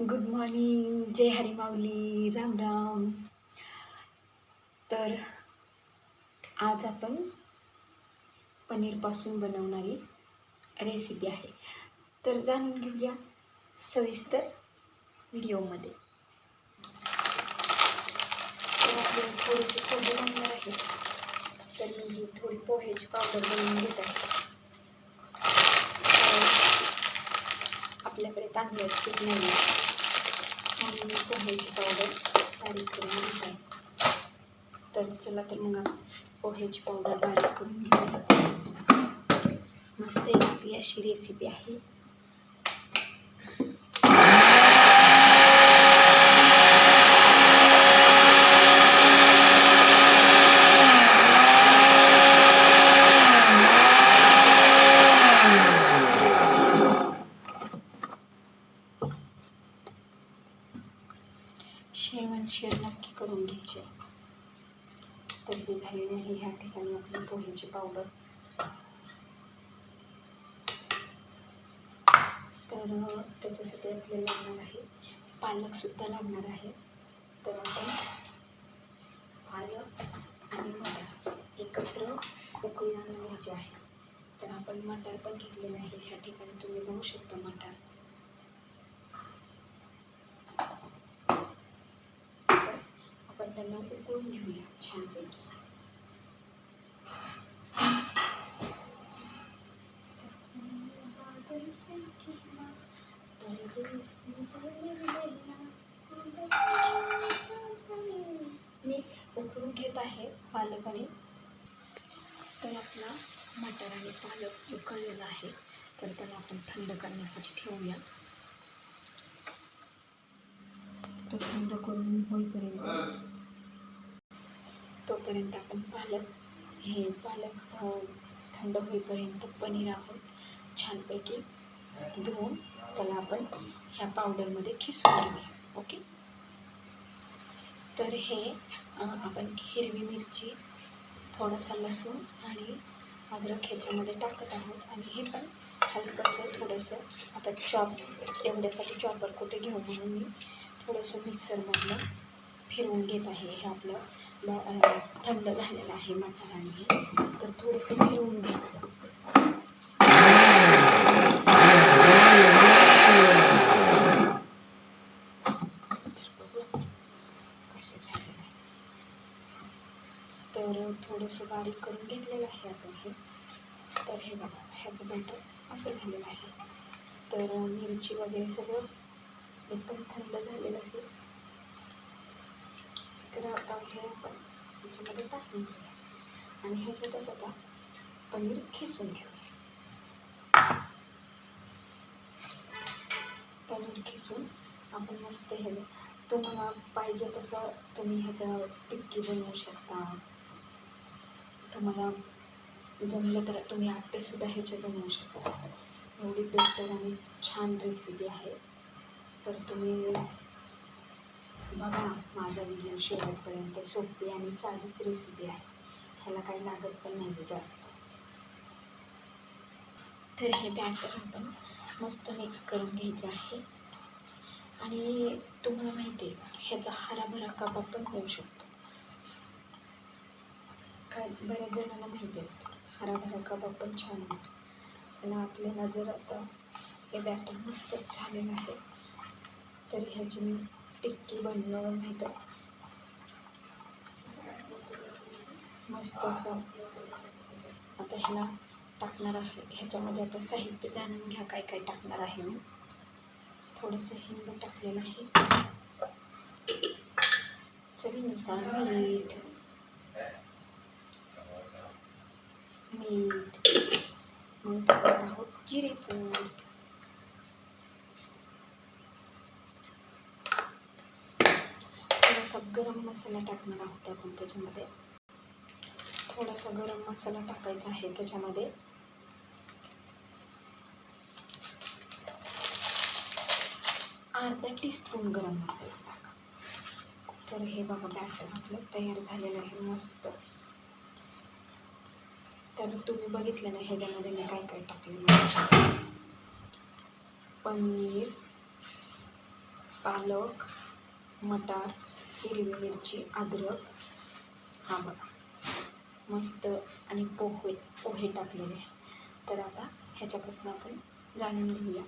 Good morning, जय हरी माऊली, राम राम. तर आज आपण पनीरपासून बनवणारी रेसिपी आहे. तर जाणून घेऊया सविस्तर व्हिडिओमध्ये. तर आपल्याला थोडेसे पोहे लागणार आहे. तर मी ही थोडी पोह्याची पावडर बनवून घेत आहे. आपल्याकडे तांदळाची पीठ नाही आहे आणि मी पोह्याची पावडर बारीक करून घेत आहे. तर चला तर मग पोह्याची पावडर बारीक करून घेऊया. मस्त एक आपली अशी रेसिपी आहे. शेअर नक्की करून घ्यायचे. तर हे झालेले आहे ह्या ठिकाणी आपली पोह्याची पावडर. तर त्याच्यासाठी आपल्याला लागणार आहे पालक सुद्धा लागणार आहे. तर आपण पालक आणि मटार एकत्र उकळी आणून घ्यायचे आहे. तर आपण मटार पण घेतलेले आहे. ह्या ठिकाणी तुम्ही बघू शकता मटार. आपण त्यांना उकळून घेऊया छानपैकी. मी उकळून घेत आहे पालक आणि. तर आपला मटार आणि पालक उकळलेला आहे. तर त्याला आपण थंड करण्यासाठी ठेवूया. तो थंड करून होईपर्यंत तोपर्यंत आपण पालक थंड होईपर्यंत पनीर आपण छानपैकी धुवून त्याला आपण ह्या पावडरमध्ये खिसून घेऊया. ओके. तर हे आपण हिरवी मिरची, थोडासा लसूण आणि अद्रक ह्याच्यामध्ये टाकत आहोत. आणि हे पण हलकंसं थोडंसं आता एवढ्यासाठी चॉपर कुठे घेऊ म्हणून मी थोडंसं मिक्सरमधलं फिरवून घेत आहे. हे आपलं थंड झालेलं आहे मटार आणि हे. तर थोडंसं फिरवून घ्यायचं. कसं झालेलं आहे. तर थोडंसं बारीक करून घेतलेलं आहे आपण हे. तर हे बघा ह्याचं बॅटर असं झालेलं आहे. तर मिरची वगैरे सगळं एकदम थंड झालेलं आहे. तर आता हे आपण ह्याच्यामध्ये टाकून घेऊया आणि ह्याच्यातच आता पनीर खिसून घेऊया. पनीर खिसून आपण मस्त हे तुम्हाला पाहिजे तसं तुम्ही ह्याचं टिक्की बनवू शकता. तुम्हाला जमलं तर तुम्ही आप्पेसुद्धा ह्याचे बनवू शकता. एवढी बेस्ट आणि छान रेसिपी आहे. तर तुम्ही बघा माझा व्हिडिओ शेवटपर्यंत. सोपी आणि साधीच रेसिपी आहे. ह्याला काही लागत पण नाही जास्त. तर हे बॅटर आपण मस्त मिक्स करून घ्यायचं आहे. आणि तुम्हाला माहिती आहे का ह्याचा हराभरा कबाब पण होऊ शकतो. काय बऱ्याच जणांना माहिती असतं हराभरा कबाब पण छान होतो. पण आपल्याला जर आता हे बॅटर मस्तच झालेलं आहे तर ह्याची मी टिक्की बनवून नाही तर मस्त असं आता ह्याला टाकणार आहे. ह्याच्यामध्ये आता साहित्य जाणून घ्या काय काय टाकणार आहे मी. थोडंसं हिंग टाकलेलं आहे. चवीनुसार मीठ मग टाकणार आहोत जिरेपूड. थोडासा गरम मसाला टाकणार आहोत आपण त्याच्यामध्ये. थोडासा गरम मसाला टाकायचा आहे त्याच्यामध्ये. अर्धा टीस्पून गरम मसाला टाका. तर हे बघा बॅटर आपलं तयार झालेलं आहे मस्त. तर तुम्ही बघितलं ना ह्याच्यामध्ये मी काय काय टाकलेलं. पनीर, पालक, मटार, हिरवी मिरची, अद्रक, हा बघा मस्त, आणि पोहे पोहे टाकलेले. तर आता ह्याच्यापासून आपण जाणून घेऊया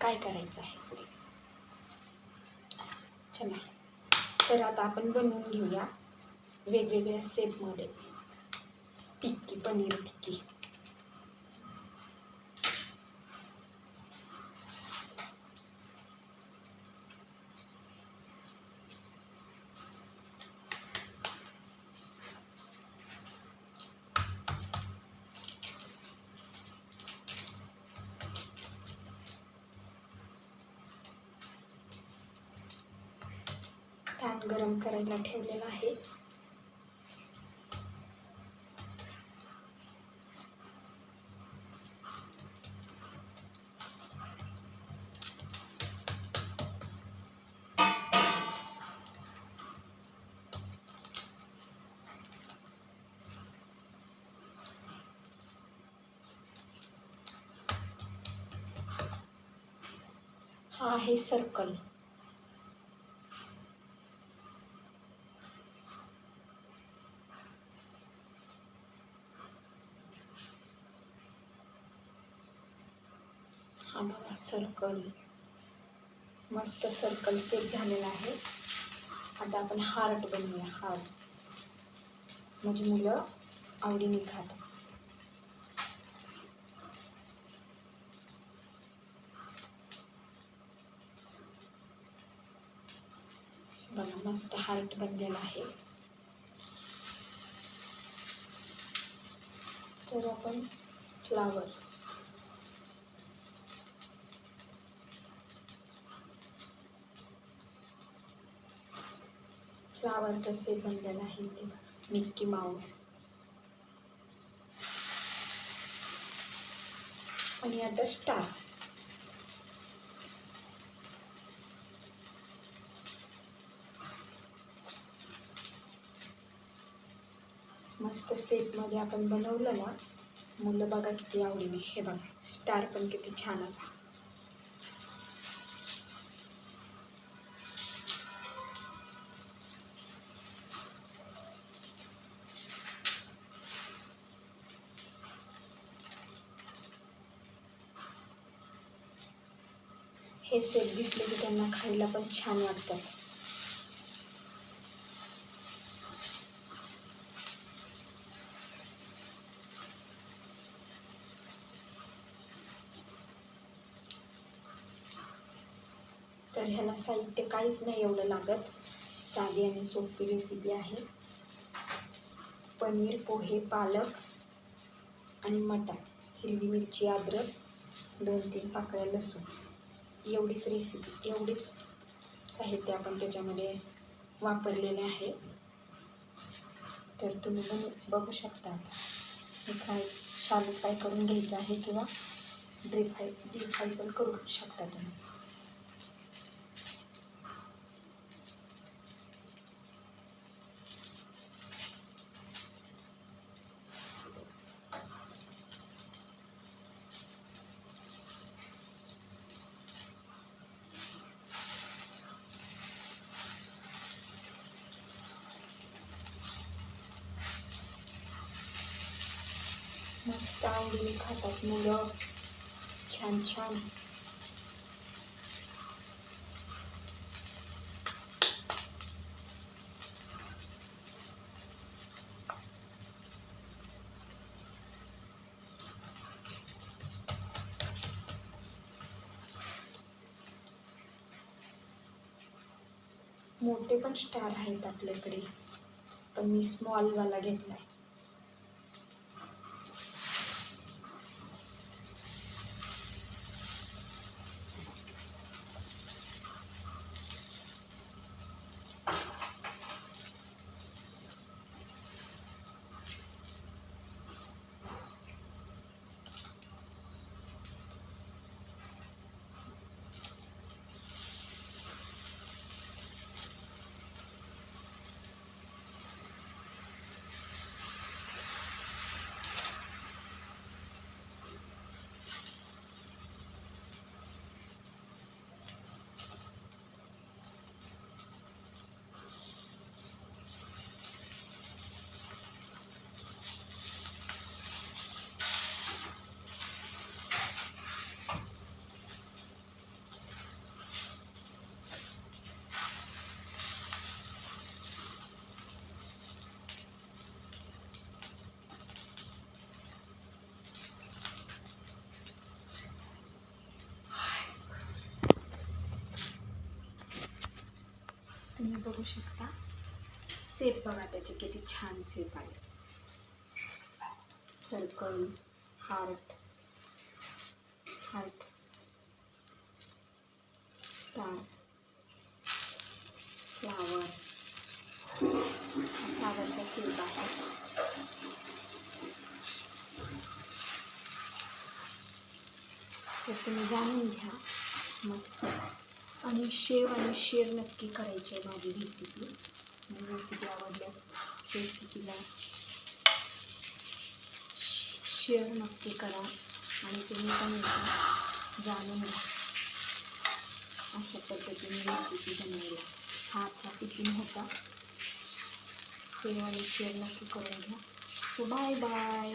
काय करायचं आहे पुढे. चला, तर आता आपण बनवून घेऊया वेगवेगळ्या शेपमध्ये टिक्की, पनीर टिक्की. पॅन गरम करायला ठेवलेला आहे. हा आहे सर्कल. हा बघा सर्कल, मस्त सर्कल सेट झालेला आहे. आता आपण हार्ट बनवूया. हार्ट म्हणजे मुलं आवडीने खातात. बघा मस्त हार्ट बनलेला आहे. तर आपण फ्लावर, फ्लावरचा सेट बनलेला आहे. ते मिक्की माऊस, आणि आता स्टार. मस्त सेटमध्ये आपण बनवलं ना, मुलं बघा किती आवडीने. हे बघा स्टार पण किती छान आला. हे सेट दिसले की त्यांना खायला पण छान वाटतात. तर ह्याला साहित्य काहीच नाही एवढं लागत. साधी आणि सोपी रेसिपी आहे. पनीर, पोहे, पालक आणि मटार, हिरवी मिरची, अद्रक, 2-3 पाकळ्या लसूण, एवढीच रेसिपी, एवढीच साहित्य आपण त्याच्यामध्ये वापरलेले आहे. तर तुम्ही पण बघू शकता. आता हे शालू फ्राय करून घ्यायचं आहे किंवा डीप फ्राय पण करू शकता तुम्ही. मस्त आवडीने खातात मुलं, छान छान. मोठे पण स्टार आहेत आपल्याकडे, पण मी स्मॉलवाला घेतलाय. तुम्ही बघू शकता शेप बघा त्याचे किती छान शेप आहे. Circle, heart, star, flower. फ्लावरचा शेप आहे. तर तुम्ही जाणून घ्या मस्त. आणि शेव आणि शेअर नक्की करायची आहे माझी रेसिपी. रेसिपी आवडल्यास रेसिपीला शेअर नक्की करा आणि तुम्ही पण जाणून घ्या. अशा पद्धतीने रेसिपी बनवली. हा आपला टिफिन होता. शेअर आणि शेअर नक्की करून घ्या. So bye bye.